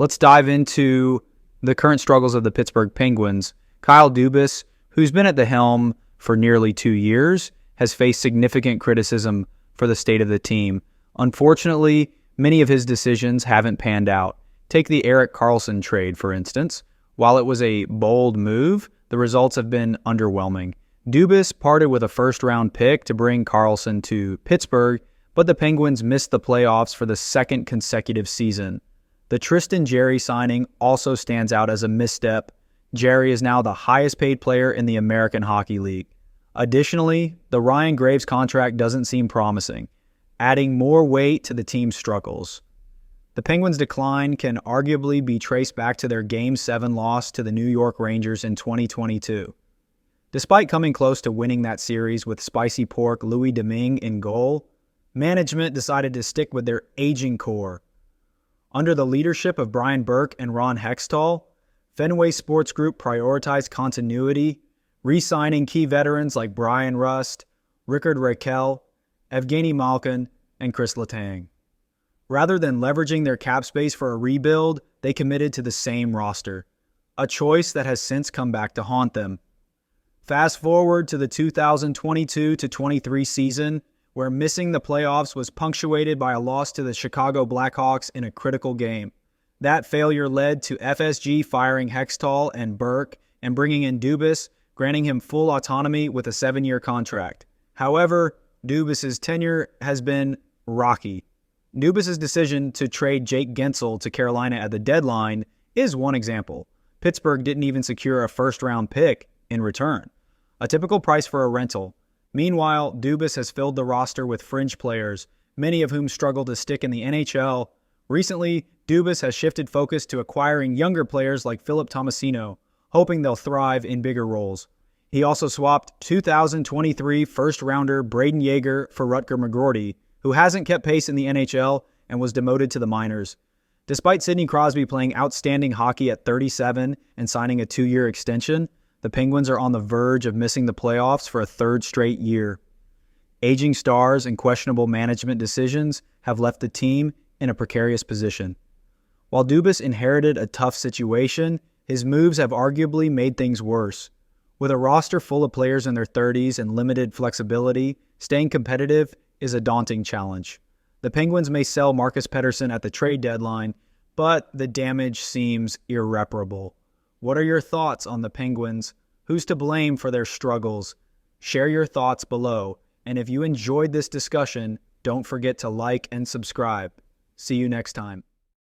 Let's dive into the current struggles of the Pittsburgh Penguins. Kyle Dubas, who's been at the helm for nearly 2 years, has faced significant criticism for the state of the team. Unfortunately, many of his decisions haven't panned out. Take the Erik Karlsson trade, for instance. While it was a bold move, the results have been underwhelming. Dubas parted with a first-round pick to bring Karlsson to Pittsburgh, but the Penguins missed the playoffs for the second consecutive season. The Tristan Jarry signing also stands out as a misstep. Jarry is now the highest-paid player in the American Hockey League. Additionally, the Ryan Graves contract doesn't seem promising, adding more weight to the team's struggles. The Penguins' decline can arguably be traced back to their Game 7 loss to the New York Rangers in 2022. Despite coming close to winning that series with spicy pork Louis Domingue in goal, management decided to stick with their aging core. Under the leadership of Brian Burke and Ron Hextall, Fenway Sports Group prioritized continuity, re-signing key veterans like Brian Rust, Rickard Rakell, Evgeny Malkin, and Chris Letang. Rather than leveraging their cap space for a rebuild, they committed to the same roster, a choice that has since come back to haunt them. Fast forward to the 2022-23 season, where missing the playoffs was punctuated by a loss to the Chicago Blackhawks in a critical game. That failure led to FSG firing Hextall and Burke and bringing in Dubas, granting him full autonomy with a 7-year contract. However, Dubas' tenure has been rocky. Dubas' decision to trade Jake Gensel to Carolina at the deadline is one example. Pittsburgh didn't even secure a first-round pick in return, a typical price for a rental. Meanwhile, Dubas has filled the roster with fringe players, many of whom struggle to stick in the NHL. Recently, Dubas has shifted focus to acquiring younger players like Philip Tomasino, hoping they'll thrive in bigger roles. He also swapped 2023 first-rounder Braden Yeager for Rutger McGroarty, who hasn't kept pace in the NHL and was demoted to the minors. Despite Sidney Crosby playing outstanding hockey at 37 and signing a 2-year extension, the Penguins are on the verge of missing the playoffs for a third straight year. Aging stars and questionable management decisions have left the team in a precarious position. While Dubas inherited a tough situation, his moves have arguably made things worse. With a roster full of players in their 30s and limited flexibility, staying competitive is a daunting challenge. The Penguins may sell Marcus Pettersson at the trade deadline, but the damage seems irreparable. What are your thoughts on the Penguins? Who's to blame for their struggles? Share your thoughts below, and if you enjoyed this discussion, don't forget to like and subscribe. See you next time.